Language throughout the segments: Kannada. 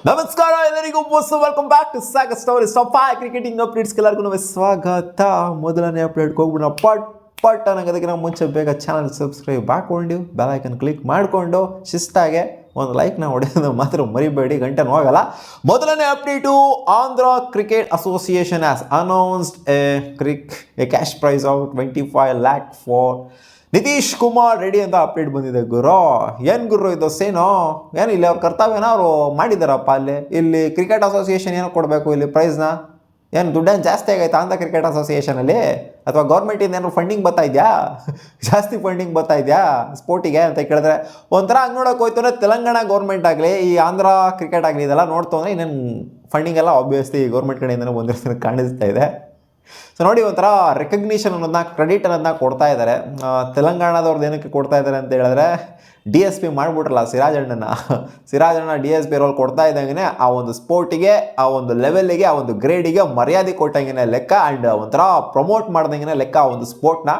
ನಮಸ್ಕಾರ ಎಲ್ಲರಿಗೂ ವೆಲ್ಕಮ್ ಬ್ಯಾಕ್ ಟು ಸಾಗ ಸ್ಟೋರಿ ಸಫಾ ಕ್ರಿಕೆಟಿಂಗ್ ಅಪ್ಡೇಟ್ಸ್ ಎಲ್ಲರಿಗೂ ಸ್ವಾಗತ. ಮೊದಲನೇ ಅಪ್ಡೇಟ್ಗೆ ಹೋಗ್ಬಿಡೋಣ. ಪಟ್ ಅನ್ನೋದಕ್ಕಿಂತ ಮುಂಚೆ ಬೇಗ ಚಾನಲ್ ಸಬ್ಸ್ಕ್ರೈಬ್ ಹಾಕೊಂಡು ಬೆಲ್ ಐಕನ್ ಕ್ಲಿಕ್ ಮಾಡಿಕೊಂಡು ಶಿಸ್ತಾಗೆ ಒಂದು ಲೈಕ್ನ ಹೊಡೆಯೋದು ಮಾತ್ರ ಮರಿಬೇಡಿ, ಗಂಟೆ ಹೋಗಲ್ಲ. ಮೊದಲನೇ update, Andhra cricket association has announced a cash prize of 25 lakh for Nitish Kumar Reddy ಅಂತ ಅಪ್ಡೇಟ್ ಬಂದಿದೆ. ಏನು ಗುರು ಇದು ಸೇನೋ ಏನು ಇಲ್ಲಿ ಅವ್ರ ಕರ್ತವ್ಯನ ಅವರು ಮಾಡಿದಾರಪ್ಪ. ಇಲ್ಲಿ ಕ್ರಿಕೆಟ್ ಅಸೋಸಿಯೇಷನ್ ಏನೋ ಕೊಡಬೇಕು ಇಲ್ಲಿ ಪ್ರೈಸ್ನ. ಏನು ದುಡ್ಡೇನು ಜಾಸ್ತಿ ಆಗೈತಾ ಅಂತ ಕ್ರಿಕೆಟ್ ಅಸೋಸಿಯೇಷನಲ್ಲಿ, ಅಥವಾ ಗೌರ್ಮೆಂಟಿಂದ ಏನೋ ಫಂಡಿಂಗ್ ಬರ್ತಾ ಇದೆಯಾ, ಜಾಸ್ತಿ ಫಂಡಿಂಗ್ ಬರ್ತಾ ಇದೆಯಾ ಸ್ಪೋರ್ಟಿಗೆ ಅಂತ ಕೇಳಿದ್ರೆ ಒಂಥರ ಹಂಗೆ ನೋಡೋಕೆ ಹೋಯ್ತು ಅಂದರೆ ತೆಲಂಗಾಣ ಗೌರ್ಮೆಂಟ್ ಆಗಲಿ ಈ ಆಂಧ್ರ ಕ್ರಿಕೆಟ್ ಆಗಲಿ ಇದೆಲ್ಲ ನೋಡ್ತು ಅಂದರೆ ಇನ್ನೇನು ಫಂಡಿಂಗ್ ಎಲ್ಲ ಆಬ್ವಿಯಸ್ಲಿ ಗೌರ್ಮೆಂಟ್ ಕಡೆಯಿಂದನೇ ಬಂದಿರೋದನ್ನ ಕಾಣಿಸ್ತಾ ಇದೆ. ಸೊ ನೋಡಿ, ಒಂಥರ ರೆಕಗ್ನಿಷನ್ ಅನ್ನೋದನ್ನ, ಕ್ರೆಡಿಟ್ ಅನ್ನೋದನ್ನ ಕೊಡ್ತಾ ಇದ್ದಾರೆ. ತೆಲಂಗಾಣದವ್ರದ್ದು ಏನಕ್ಕೆ ಕೊಡ್ತಾ ಇದ್ದಾರೆ ಅಂತ ಹೇಳಿದ್ರೆ, DSP ಮಾಡಿಬಿಟ್ರಲ್ಲ ಸಿರಾಜಣ್ಣ DSP ರೋಲ್ ಕೊಡ್ತಾ ಇದ್ದಂಗೆ ಆ ಒಂದು ಸ್ಪೋರ್ಟಿಗೆ, ಆ ಒಂದು ಲೆವೆಲ್ಲಿಗೆ, ಆ ಒಂದು ಗ್ರೇಡಿಗೆ ಮರ್ಯಾದೆ ಕೊಟ್ಟಂಗೆ ಲೆಕ್ಕ, ಆ್ಯಂಡ್ ಒಂಥರ ಪ್ರಮೋಟ್ ಮಾಡ್ದಂಗೆ ಲೆಕ್ಕ ಆ ಒಂದು ಸ್ಪೋರ್ಟ್ನ.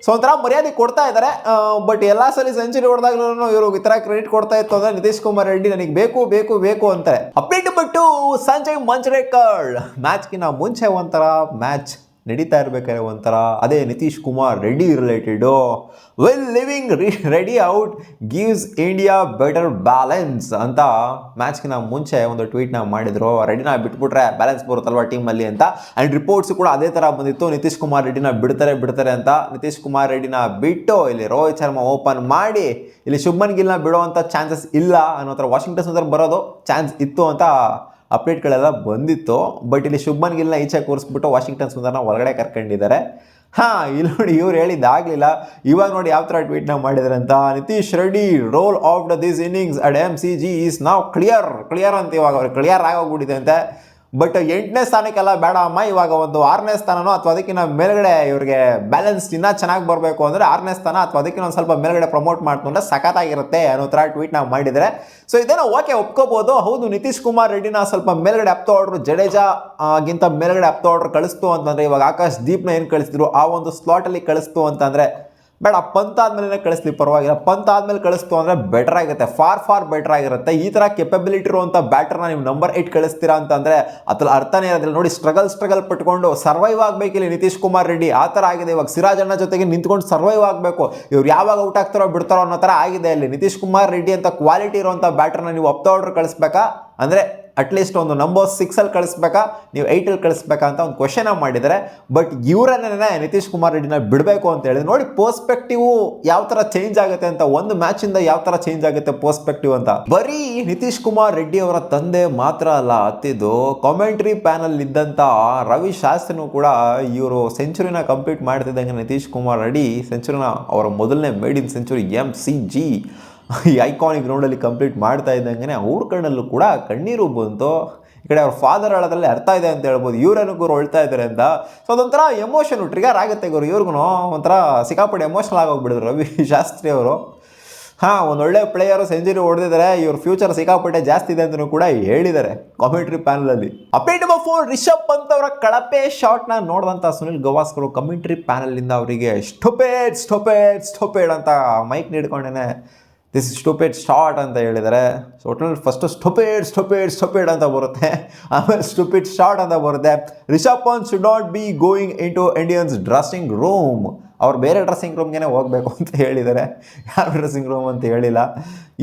ಸೊ ಒಂಥರ ಮರ್ಯಾದೆ ಕೊಡ್ತಾ ಇದ್ದಾರೆ. ಬಟ್ ಎಲ್ಲ ಸಲ ಸೆಂಚುರಿ ಹೊಡೆದಾಗ್ಲೂ ಇವರು ಈ ಥರ ಕ್ರೆಡಿಟ್ ಕೊಡ್ತಾ ಇತ್ತು ಅಂದರೆ ನಿತೀಶ್ ಕುಮಾರ್ ರೆಡ್ಡಿ ನನಗೆ ಬೇಕು ಅಂತಾರೆ. ಅಪ್ಡೇಟ್ ಬಿಟ್ಟು ಸಂಜಯ್ ಮಂಜ್ರೇಕರ್ ಮ್ಯಾಚ್ಗಿನ ಮುಂಚೆ ಒಂಥರ ಮ್ಯಾಚ್ ನಡೀತಾ ಇರ್ಬೇಕಾದ್ರೆ ಒಂಥರ ಅದೇ Nitish Kumar Reddy related, well living ready out gives India better balance ಅಂತ ಮ್ಯಾಚ್ಗಿನ ಮುಂಚೆ ಒಂದು ಟ್ವೀಟ್ನ ಮಾಡಿದ್ರು. ರೆಡ್ಡಿನ ಬಿಟ್ಬಿಟ್ರೆ ಬ್ಯಾಲೆನ್ಸ್ ಬರುತ್ತಲ್ವ ಟೀಮಲ್ಲಿ ಅಂತ. ಆ್ಯಂಡ್ ರಿಪೋರ್ಟ್ಸ್ ಕೂಡ ಅದೇ ಥರ ಬಂದಿತ್ತು, ನಿತೀಶ್ ಕುಮಾರ್ ರೆಡ್ಡಿನ ಬಿಡ್ತಾರೆ ಅಂತ. ನಿತೀಶ್ ಕುಮಾರ್ ರೆಡ್ಡಿನ ಬಿಟ್ಟು ಇಲ್ಲಿ ರೋಹಿತ್ ಶರ್ಮಾ ಓಪನ್ ಮಾಡಿ ಇಲ್ಲಿ ಶುಭ್ಮನ್ ಗಿಲ್ನ ಬಿಡೋವಂಥ ಚಾನ್ಸಸ್ ಇಲ್ಲ ಅನ್ನೋ ಥರ ವಾಷಿಂಗ್ಟನ್ ಸುಂದರ್ ಬರೋದು ಚಾನ್ಸ್ ಇತ್ತು ಅಂತ ಅಪ್ಡೇಟ್ಗಳೆಲ್ಲ ಬಂದಿತ್ತು. ಬಟ್ ಇಲ್ಲಿ ಶುಭ್ಮನ್ ಗಿಲ್ನ ಈಚೆ ಕೂರಿಸ್ಬಿಟ್ಟು ವಾಷಿಂಗ್ಟನ್ ಸುಂದರ್ನ ಒಳಗಡೆ ಕರ್ಕೊಂಡಿದ್ದಾರೆ. ಇಲ್ಲಿ ನೋಡಿ, ಇವ್ರು ಹೇಳಿದ್ದಾಗಲಿಲ್ಲ. ಇವಾಗ ನೋಡಿ ಯಾವ ಥರ ಟ್ವೀಟ್ನ ಮಾಡಿದ್ದಾರೆ ಅಂತ. Nitish Reddy role of this innings at MCG is ನಾವು ಕ್ಲಿಯರ್ ಅಂತ ಇವಾಗ ಅವ್ರಿಗೆ ಕ್ಲಿಯರ್ ಆಗೋಗ್ಬಿಟ್ಟಿದೆ ಅಂತೆ. ಬಟ್ 8ನೇ ಸ್ಥಾನಕ್ಕೆಲ್ಲ ಬೇಡ ಅಮ್ಮ, ಇವಾಗ ಒಂದು 6ನೇ ಸ್ಥಾನನೋ ಅಥವಾ ಅದಕ್ಕಿಂತ ಮೇಲ್ಗಡೆ ಇವ್ರಿಗೆ ಬ್ಯಾಲೆನ್ಸ್ ಇನ್ನೂ ಚೆನ್ನಾಗಿ ಬರಬೇಕು ಅಂದರೆ 6ನೇ ಸ್ಥಾನ ಅಥವಾ ಅದಕ್ಕಿಂತ ಒಂದು ಸ್ವಲ್ಪ ಮೇಲ್ಗಡೆ ಪ್ರಮೋಟ್ ಮಾಡ್ಕೊಂಡ್ರೆ ಸಖತ್ತಾಗಿರುತ್ತೆ ಅನ್ನೋ ಥರ ಟ್ವೀಟ್ ನಾವು ಮಾಡಿದರೆ. ಸೊ ಇದನ್ನು ಓಕೆ ಒಪ್ಕೋಬೋದು. ಹೌದು, ನಿತೀಶ್ ಕುಮಾರ್ ರೆಡ್ಡಿನ ಸ್ವಲ್ಪ ಮೇಲ್ಗಡೆ ಅಪ್ತೋ ಆರ್ಡ್ರು ಜಡೇಜಾ ಗಿಂತ ಮೇಲ್ಗಡೆ ಅಪ್ತೋ ಆರ್ಡ್ರು ಕಳಿಸ್ತು ಅಂತಂದರೆ, ಇವಾಗ ಆಕಾಶ್ ದೀಪ್ನ ಏನು ಕಳಿಸಿದ್ರು ಆ ಒಂದು ಸ್ಲಾಟಲ್ಲಿ ಕಳಿಸ್ತು ಅಂತಂದರೆ ಬೇಡ, ಪಂತ್ ಆದಮೇಲೆ ಕಳಿಸ್ಲಿ ಪರವಾಗಿಲ್ಲ. ಪಂತ್ ಆದಮೇಲೆ ಕಳಿಸ್ತು ಅಂದರೆ ಬೆಟರ್ ಆಗುತ್ತೆ, ಫಾರ್ ಬೆಟರ್ ಆಗಿರುತ್ತೆ. ಈ ಥರ ಕೆಪಬಿಲಿಟಿ ಇರುವಂಥ ಬ್ಯಾಟರ್ನ ನೀವು ನಂಬರ್ 8 ಕಳಿಸ್ತೀರಾ ಅಂತಂದರೆ ಅದ್ರಲ್ಲಿ ಅರ್ಥನೇ ಇರೋದಿಲ್ಲ. ನೋಡಿ, ಸ್ಟ್ರಗಲ್ ಪಟ್ಕೊಂಡು ಸರ್ವೈವ್ ಆಗಬೇಕಿಲ್ಲ ನಿತೀಶ್ ಕುಮಾರ್ ರೆಡ್ಡಿ, ಆ ಥರ ಆಗಿದೆ. ಇವಾಗ ಸಿರಾಜಣ್ಣ ಜೊತೆಗೆ ನಿಂತ್ಕೊಂಡು ಸರ್ವೈವ್ ಆಗಬೇಕು. ಇವ್ರು ಯಾವಾಗ ಔಟ್ ಆಗ್ತಾರೋ ಬಿಡ್ತಾರೋ ಅನ್ನೋ ಥರ ಆಗಿದೆ ಇಲ್ಲಿ. ನಿತೀಶ್ ಕುಮಾರ್ ರೆಡ್ಡಿ ಅಂತ ಕ್ವಾಲಿಟಿ ಇರುವಂಥ ಬ್ಯಾಟರ್ನ ನೀವು ಅಪ್ತ ಆರ್ಡರ್ ಕಳಿಸ್ಬೇಕಾ ಅಂದರೆ ಅಟ್ಲೀಸ್ಟ್ ಒಂದು ನಂಬರ್ 6ಅಲ್ಲಿ ಕಳಿಸ್ಬೇಕಾ, ನೀವು 8ಅಲ್ಲಿ ಕಳಿಸ್ಬೇಕಾ ಅಂತ ಒಂದು ಕ್ವಶನ್ ಮಾಡಿದ್ದಾರೆ. ಬಟ್ ಇವರನ್ನೇ ನಿತೀಶ್ ಕುಮಾರ್ ರೆಡ್ಡಿನ ಬಿಡಬೇಕು ಅಂತ ಹೇಳಿದ್ರೆ ನೋಡಿ, ಪರ್ಸ್ಪೆಕ್ಟಿವ್ ಯಾವ ಥರ ಚೇಂಜ್ ಆಗುತ್ತೆ ಅಂತ, ಒಂದು ಮ್ಯಾಚಿಂದ ಯಾವ ಥರ ಚೇಂಜ್ ಆಗುತ್ತೆ ಪರ್ಸ್ಪೆಕ್ಟಿವ್ ಅಂತ. ಬರೀ ನಿತೀಶ್ ಕುಮಾರ್ ರೆಡ್ಡಿ ಅವರ ತಂದೆ ಮಾತ್ರ ಅಲ್ಲ ಹತ್ತಿದ್ದು, ಕಾಮೆಂಟ್ರಿ ಪ್ಯಾನಲ್ ಇದ್ದಂಥ ರವಿ ಶಾಸ್ತ್ರಿನೂ ಕೂಡ ಇವರು ಸೆಂಚುರಿನ ಕಂಪ್ಲೀಟ್ ಮಾಡ್ತಿದ್ದಂಗೆ ನಿತೀಶ್ ಕುಮಾರ್ ರೆಡ್ಡಿ ಸೆಂಚುರಿನ ಅವರ ಮೊದಲನೇ ಮೇಡ್ ಇನ್ ಸೆಂಚುರಿ MCG ಈ ಐಕಾನಿಕ್ ಗ್ರೌಂಡಲ್ಲಿ ಕಂಪ್ಲೀಟ್ ಮಾಡ್ತಾ ಇದ್ದಂಗೆ ಅವ್ರ ಕಣ್ಣಲ್ಲೂ ಕೂಡ ಕಣ್ಣೀರು ಬಂತು. ಈ ಕಡೆ ಅವ್ರ ಫಾದರ್ ಹೇಳೋದ್ರಲ್ಲಿ ಅರ್ಥ ಇದೆ ಅಂತ ಹೇಳ್ಬೋದು, ಇವರೇನು ಗುರು ಹೊಳ್ತಾ ಇದ್ದಾರೆ ಅಂತ. ಸೊ ಅದೊಂಥರ ಎಮೋಷನ್ ಟ್ರಿಗರ್ ಆಗುತ್ತೆ ಗುರು. ಇವ್ರಿಗೂ ಒಂಥರ ಸಿಕ್ಕಾಪಟ್ಟೆ ಎಮೋಷನಲ್ ಆಗೋಗ್ಬಿಡಿದ್ರು ರವಿ ಶಾಸ್ತ್ರಿ ಅವರು. ಒಂದೊಳ್ಳೆ ಪ್ಲೇಯರು ಸೆಂಚುರಿ ಹೊಡೆದಿದ್ದಾರೆ, ಇವ್ರ ಫ್ಯೂಚರ್ ಸಿಕ್ಕಾಪಟ್ಟೆ ಜಾಸ್ತಿ ಇದೆ ಅಂತಲೂ ಕೂಡ ಹೇಳಿದ್ದಾರೆ ಕಾಮೆಂಟ್ರಿ ಪ್ಯಾನಲಲ್ಲಿ. ಅಪ್ಡೇಟ್ ನಂಬರ್ 4, ರಿಷಬ್ ಪಂತ್ ಅವರ ಕಳಪೆ ಶಾಟ್ನ ನೋಡಿದಂಥ ಸುನಿಲ್ ಗವಾಸ್ಕರ್ ಕಮೆಂಟ್ರಿ ಪ್ಯಾನಲಿಂದ ಅವರಿಗೆ ಸ್ಟೊಪೇಡ್ ಅಂತ ಮೈಕ್ ನೀಡ್ಕೊಂಡೇನೆ ದಿಸ್ ಸ್ಟುಪಿಡ್ ಶಾಟ್ ಅಂತ ಹೇಳಿದ್ದಾರೆ. ಸೊ ಒಟ್ಟಿನಲ್ಲಿ ಫಸ್ಟು ಸ್ಟುಪಿಡ್ ಅಂತ ಬರುತ್ತೆ, ಆಮೇಲೆ ಸ್ಟುಪಿಡ್ ಶಾಟ್ ಅಂತ ಬರುತ್ತೆ. Rishabh Pant should not be going into Indians dressing room. ಅವ್ರು ಬೇರೆ ಡ್ರೆಸ್ಸಿಂಗ್ ರೂಮ್ಗೆ ಹೋಗಬೇಕು ಅಂತ ಹೇಳಿದ್ದಾರೆ, ಯಾರು ಡ್ರೆಸ್ಸಿಂಗ್ ರೂಮ್ ಅಂತ ಹೇಳಿಲ್ಲ.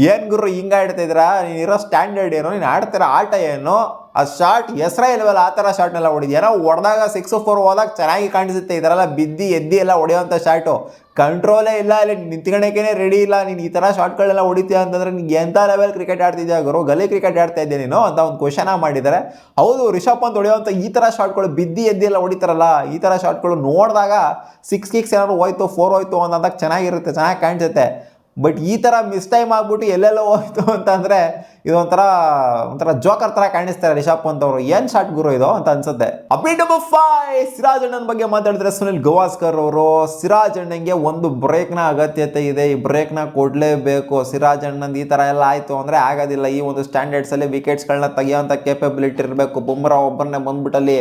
ಏನು ಗುರು ಹಿಂಗೆ ಆಡ್ತಿದ್ದೀರಾ, ನೀನಿರೋ ಸ್ಟ್ಯಾಂಡರ್ಡ್ ಏನು, ನೀನು ಆಡ್ತಿರೋ ಆಟ ಏನು, ಆ ಶಾರ್ಟ್ ಹೆಸರೇ ಇಲ್ವಲ್ಲ, ಆ ಥರ ಶಾರ್ಟ್ನೆಲ್ಲ ಹೊಡಿದು ಏನೋ ಹೊಡೆದಾಗ 6-4 ಹೋದಾಗ ಚೆನ್ನಾಗಿ ಕಾಣಿಸುತ್ತೆ. ಇದರೆಲ್ಲ ಬಿದ್ದು ಎದ್ದಿ ಎಲ್ಲ ಹೊಡೆಯೋವಂಥ ಶಾರ್ಟು, ಕಂಟ್ರೋಲೇ ಇಲ್ಲ, ಇಲ್ಲಿ ನಿಂತ್ಕೊಳ್ಳೋಕ್ಕೇ ರೆಡಿ ಇಲ್ಲ. ನೀನು ಈ ಥರ ಶಾರ್ಟ್ಗಳೆಲ್ಲ ಹೊಡಿತೀಯ ಅಂತಂದರೆ ನಿನ್ಗೆ ಎಂಥ ಲೆವೆಲ್ ಕ್ರಿಕೆಟ್ ಆಡ್ತಿದ್ಯಾ ಗುರು, ಗಲಿ ಕ್ರಿಕೆಟ್ ಆಡ್ತಾ ಇದ್ದೆ ನೀನು ಅಂತ ಒಂದು ಕ್ವಶನ ಮಾಡಿದ್ದಾರೆ. ಹೌದು, ರಿಷಬ್ ಪಂತ್ ಹೊಡೆಯೋವಂಥ ಈ ಥರ ಶಾರ್ಟ್ಗಳು ಬಿದ್ದು ಎದ್ದಿ ಎಲ್ಲ ಹೊಡಿತಾರಲ್ಲ, ಈ ಥರ ಶಾರ್ಟ್ಗಳು ನೋಡಿದಾಗ 6 ಕಿಕ್ಸ್ ಏನಾದ್ರು ಹೋಯ್ತು 4 ಹೋಯ್ತು ಅಂದಾಗ ಚೆನ್ನಾಗಿರುತ್ತೆ, ಚೆನ್ನಾಗಿ ಕಾಣಿಸುತ್ತೆ. ಬಟ್ ಈ ಥರ ಮಿಸ್ ಟೈಮ್ ಆಗ್ಬಿಟ್ಟು ಎಲ್ಲೆಲ್ಲೋ ಹೋಯ್ತು ಅಂತಂದರೆ ಇದು ಒಂಥರ ಜೋಕರ್ ಥರ ಕಾಣಿಸ್ತಾರೆ ರಿಷಬ್ ಪಂತ್ ಅವರು. ಏನು ಶಾಟ್ ಗುರು ಇದು ಅಂತ ಅನ್ಸುತ್ತೆ. ಅಪ್ಡೇಟ್ ನಂಬರ್ 5, ಸಿರಾಜ್ ಅಣ್ಣನ ಬಗ್ಗೆ ಮಾತಾಡಿದ್ರೆ ಸುನಿಲ್ ಗವಾಸ್ಕರ್ ಅವರು, ಸಿರಾಜ್ ಅಣ್ಣಂಗೆ ಒಂದು ಬ್ರೇಕ್ನ ಅಗತ್ಯತೆ ಇದೆ, ಈ ಬ್ರೇಕ್ನ ಕೊಡಲೇಬೇಕು. ಸಿರಾಜ್ ಅಣ್ಣಂದು ಈ ಥರ ಎಲ್ಲ ಆಯಿತು ಅಂದರೆ ಆಗೋದಿಲ್ಲ. ಈ ಒಂದು ಸ್ಟ್ಯಾಂಡರ್ಡ್ಸಲ್ಲಿ ವಿಕೆಟ್ಸ್ಗಳನ್ನ ತೆಗಿಯೋಂಥ ಕೇಪಬಿಲಿಟಿ ಇರಬೇಕು. ಬುಮ್ರಾ ಒಬ್ಬರನ್ನೇ ಬಂದ್ಬಿಟ್ಟಲ್ಲಿ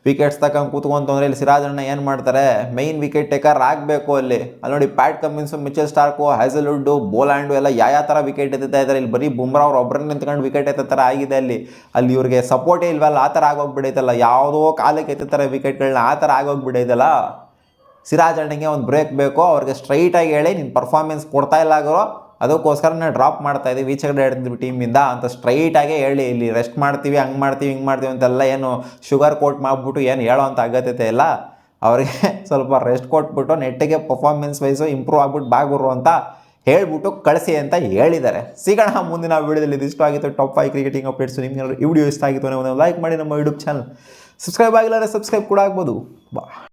ವಿಕೆಟ್ಸ್ ತಗೊಂಡು ಕೂತ್ಕೊಂತಂದ್ರೆ ಇಲ್ಲಿ ಸಿರಾಜ್ ಅಣ್ಣ ಏನು ಮಾಡ್ತಾರೆ, ಮೈನ್ ವಿಕೆಟ್ ಟೇಕರ್ ಆಗಬೇಕು. ಅಲ್ಲಿ ನೋಡಿ, ಪ್ಯಾಟ್ ಕಮಿನ್ಸು, ಮಿಚೆಲ್ ಸ್ಟಾರ್ಕು, ಹ್ಯಾಸಲ್ವುಡ್ಡು, ಬೋಲ್ಯಾಂಡು ಎಲ್ಲ ಯಾವ ಥರ ವಿಕೆಟ್ ಎತ್ತಾ ಇದ್ದಾರೆ. ಇಲ್ಲಿ ಬರೀ ಬುಮ್ರಾ ಅವ್ರು ಒಬ್ಬರನ್ನೇ ನಿಂತ್ಕೊಂಡು ವಿಕೆಟ್ ಎತ್ತೋ ಥರ ಆಗಿದೆ ಅಲ್ಲಿ ಇವ್ರಿಗೆ ಸಪೋರ್ಟೇ ಇಲ್ವಲ್ಲ, ಆ ಥರ ಆಗೋಗ್ಬಿಡೈತಲ್ಲ, ಯಾವುದೋ ಕಾಲಕ್ಕೆ ಎತ್ತೋ ಥರ ವಿಕೆಟ್ಗಳನ್ನ ಆ ಥರ ಆಗೋಗ್ಬಿಡೈತಲ್ಲ. ಸಿರಾಜ್ ಅಣ್ಣಂಗೆ ಒಂದು ಬ್ರೇಕ್ ಬೇಕು, ಅವ್ರಿಗೆ ಸ್ಟ್ರೈಟಾಗಿ ಹೇಳಿ ನೀನು ಪರ್ಫಾರ್ಮೆನ್ಸ್ ಕೊಡ್ತಾ ಇಲ್ಲ ಆಗಿರೋ ಅದಕ್ಕೋಸ್ಕರ ಡ್ರಾಪ್ ಮಾಡ್ತಾ ಇದ್ದೀವಿ, ಈಚೆ ಕಡೆ ಇಡ್ತೀವಿ ಟೀಮಿಂದ ಅಂತ ಸ್ಟ್ರೈಟಾಗೇ ಹೇಳಿ. ಇಲ್ಲಿ ರೆಸ್ಟ್ ಮಾಡ್ತೀವಿ, ಹಂಗೆ ಮಾಡ್ತೀವಿ, ಹಿಂಗೆ ಮಾಡ್ತೀವಿ ಅಂತೆಲ್ಲ ಏನು ಶುಗರ್ ಕೋಟ್ ಮಾಡಿಬಿಟ್ಟು ಏನು ಹೇಳೋ ಅಂಥ ಅಗತ್ಯತೆ ಇಲ್ಲ. ಅವರಿಗೆ ಸ್ವಲ್ಪ ರೆಸ್ಟ್ ಕೊಟ್ಬಿಟ್ಟು ನೆಟ್ಟಿಗೆ ಪರ್ಫಾರ್ಮೆನ್ಸ್ ವೈಸು ಇಂಪ್ರೂವ್ ಆಗ್ಬಿಟ್ಟು ಬಾಗುರು ಅಂತ ಹೇಳ್ಬಿಟ್ಟು ಕಳಿಸಿ ಅಂತ ಹೇಳಿದ್ದಾರೆ. ಸಿಗೋಣ ಮುಂದಿನ ವೀಡಿಯೋದಲ್ಲಿ. ಇದಿಷ್ಟು ಆಗಿತ್ತು ಟಾಪ್ 5 ಕ್ರಿಕೆಟಿಂಗ್ ಅಪ್ಡೇಟ್ಸ್. ನಿಮ್ಗೆ ಈ ವಿಡಿಯೋ ಇಷ್ಟ ಆಗಿತ್ತು ಒಂದು ಲೈಕ್ ಮಾಡಿ, ನಮ್ಮ ಯೂಟ್ಯೂಬ್ ಚಾನಲ್ ಸಬ್ಸ್ಕ್ರೈಬ್ ಆಗಿಲ್ಲ ಸಬ್ಸ್ಕ್ರೈಬ್ ಕೂಡ ಆಗ್ಬೋದು. ಬಾ.